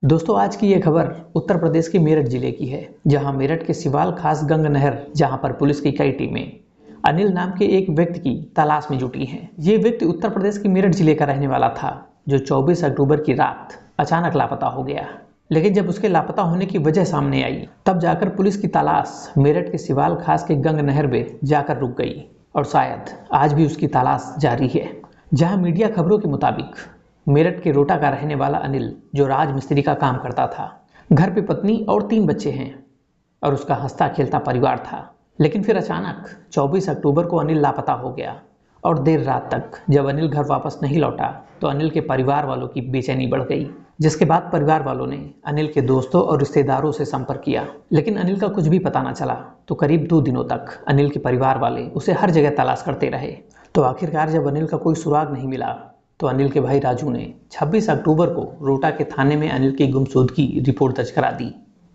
दोस्तों, आज की ये खबर उत्तर प्रदेश के मेरठ जिले की है, जहां मेरठ के सिवाल खास गंग नहर जहां पर पुलिस की कई टीमें अनिल नाम के एक व्यक्ति की तलाश में जुटी हैं। ये व्यक्ति उत्तर प्रदेश के मेरठ जिले का रहने वाला था, जो 24 अक्टूबर की रात अचानक लापता हो गया। लेकिन जब उसके लापता होने की वजह सामने आई, तब जाकर पुलिस की तलाश मेरठ के सिवाल खास के गंग नहर में जाकर रुक गई और शायद आज भी उसकी तलाश जारी है। जहां मीडिया खबरों के मुताबिक मेरठ के रोटा का रहने वाला अनिल, जो राजमिस्त्री का काम करता था, घर पे पत्नी और 3 बच्चे हैं और उसका हंसता खेलता परिवार था। लेकिन फिर अचानक 24 अक्टूबर को अनिल लापता हो गया और देर रात तक जब अनिल घर वापस नहीं लौटा तो अनिल के परिवार वालों की बेचैनी बढ़ गई। जिसके बाद परिवार वालों ने अनिल के दोस्तों और रिश्तेदारों से संपर्क किया, लेकिन अनिल का कुछ भी पता न चला। तो करीब 2 दिनों तक अनिल के परिवार वाले उसे हर जगह तलाश करते रहे। तो आखिरकार जब अनिल का कोई सुराग नहीं मिला तो अनिल के भाई राजू ने 26 अक्टूबर को रोटा के थाने में अनिल की गुमशुदगी रिपोर्ट दर्ज करा दी।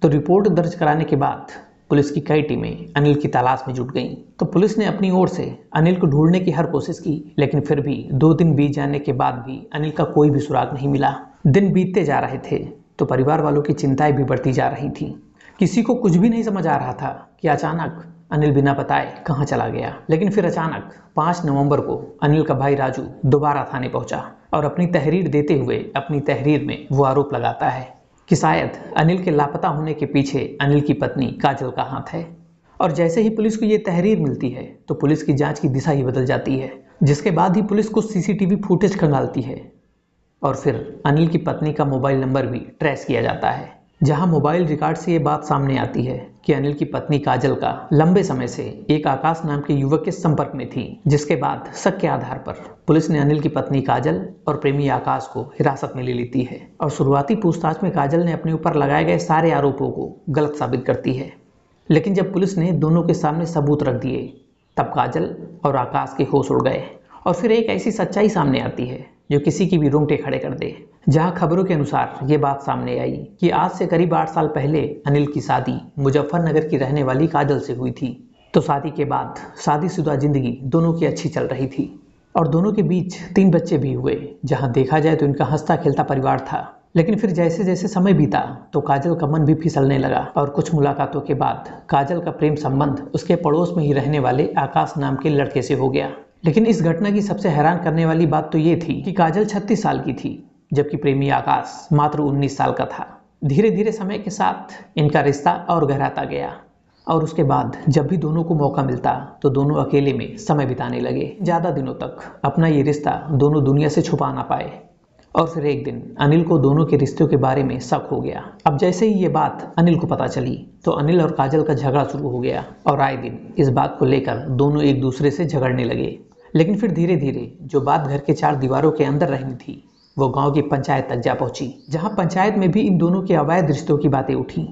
तो रिपोर्ट दर्ज कराने के बाद पुलिस की कई टीमें अनिल की तलाश में जुट गईं। तो पुलिस ने अपनी ओर से अनिल को ढूंढने की हर कोशिश की, लेकिन फिर भी 2 दिन बीत जाने के बाद भी अनिल का कोई भी सुराग नहीं मिला। दिन बीतते जा रहे थे तो परिवार वालों की चिंताएं भी बढ़ती जा रही थी। किसी को कुछ भी नहीं समझ आ रहा था कि अचानक अनिल बिना बताए कहां चला गया। लेकिन फिर अचानक 5 नवंबर को अनिल का भाई राजू दोबारा थाने पहुंचा और अपनी तहरीर देते हुए अपनी तहरीर में वो आरोप लगाता है कि शायद अनिल के लापता होने के पीछे अनिल की पत्नी काजल का हाथ है। और जैसे ही पुलिस को ये तहरीर मिलती है तो पुलिस की जांच की दिशा ही बदल जाती है, जिसके बाद ही पुलिस को सीसीटीवी फुटेज खंगालती है और फिर अनिल की पत्नी का मोबाइल नंबर भी ट्रेस किया जाता है, जहां मोबाइल रिकॉर्ड से ये बात सामने आती है कि अनिल की पत्नी काजल का लंबे समय से एक आकाश नाम के युवक के संपर्क में थी। जिसके बाद शक के आधार पर पुलिस ने अनिल की पत्नी काजल और प्रेमी आकाश को हिरासत में ले लेती है और शुरुआती पूछताछ में काजल ने अपने ऊपर लगाए गए सारे आरोपों को गलत साबित करती है। लेकिन जब पुलिस ने दोनों के सामने सबूत रख दिए, तब काजल और आकाश के होश उड़ गए और फिर एक ऐसी सच्चाई सामने आती है जो किसी की भी रोंगटे खड़े कर दे। जहां खबरों के अनुसार ये बात सामने आई कि आज से करीब 8 साल पहले अनिल की शादी मुजफ्फरनगर की रहने वाली काजल से हुई थी। तो शादी के बाद शादीशुदा जिंदगी दोनों की अच्छी चल रही थी और दोनों के बीच 3 बच्चे भी हुए। जहां देखा जाए तो इनका हंसता खेलता परिवार था। लेकिन फिर जैसे जैसे समय बीता तो काजल का मन भी फिसलने लगा और कुछ मुलाकातों के बाद काजल का प्रेम संबंध उसके पड़ोस में ही रहने वाले आकाश नाम के लड़के से हो गया। लेकिन इस घटना की सबसे हैरान करने वाली बात तो ये थी कि काजल 36 साल की थी, जबकि प्रेमी आकाश मात्र 19 साल का था। धीरे धीरे समय के साथ इनका रिश्ता और गहराता गया और उसके बाद जब भी दोनों को मौका मिलता तो दोनों अकेले में समय बिताने लगे। ज़्यादा दिनों तक अपना ये रिश्ता दोनों दुनिया से छुपा ना पाए और फिर एक दिन अनिल को दोनों के रिश्तों के बारे में शक हो गया। अब जैसे ही ये बात अनिल को पता चली तो अनिल और काजल का झगड़ा शुरू हो गया और आए दिन इस बात को लेकर दोनों एक दूसरे से झगड़ने लगे। लेकिन फिर धीरे धीरे जो बात घर के 4 दीवारों के अंदर रहनी थी वो गांव की पंचायत तक जा पहुंची, जहां पंचायत में भी इन दोनों के अवैध रिश्तों की बातें उठी।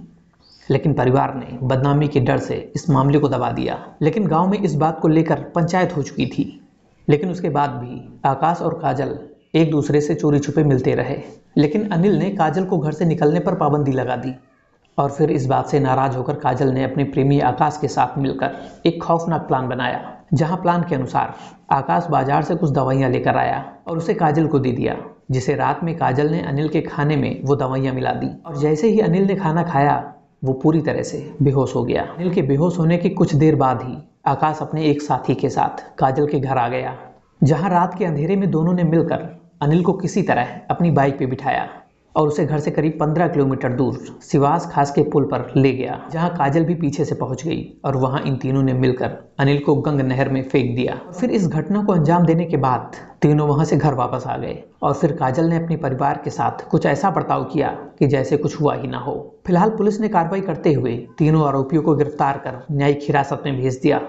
लेकिन परिवार ने बदनामी के डर से इस मामले को दबा दिया। लेकिन गांव में इस बात को लेकर पंचायत हो चुकी थी। लेकिन उसके बाद भी आकाश और काजल एक दूसरे से चोरी छुपे मिलते रहे। लेकिन अनिल ने काजल को घर से निकलने पर पाबंदी लगा दी और फिर इस बात से नाराज होकर काजल ने अपने प्रेमी आकाश के साथ मिलकर एक खौफनाक प्लान बनाया। जहां प्लान के अनुसार आकाश बाजार से कुछ दवाइयां लेकर आया और उसे काजल को दे दिया, जिसे रात में काजल ने अनिल के खाने में वो दवाइयां मिला दी। और जैसे ही अनिल ने खाना खाया वो पूरी तरह से बेहोश हो गया। अनिल के बेहोश होने के कुछ देर बाद ही आकाश अपने एक साथी के साथ काजल के घर आ गया, जहां रात के अंधेरे में दोनों ने मिलकर अनिल को किसी तरह अपनी बाइक पे बिठाया और उसे घर से करीब 15 किलोमीटर दूर सिवास खास के पुल पर ले गया, जहां काजल भी पीछे से पहुंच गई और वहां इन तीनों ने मिलकर अनिल को गंग नहर में फेंक दिया। फिर इस घटना को अंजाम देने के बाद तीनों वहां से घर वापस आ गए और फिर काजल ने अपने परिवार के साथ कुछ ऐसा बर्ताव किया कि जैसे कुछ हुआ ही ना हो। फिलहाल पुलिस ने कार्रवाई करते हुए तीनों आरोपियों को गिरफ्तार कर न्यायिक हिरासत में भेज दिया।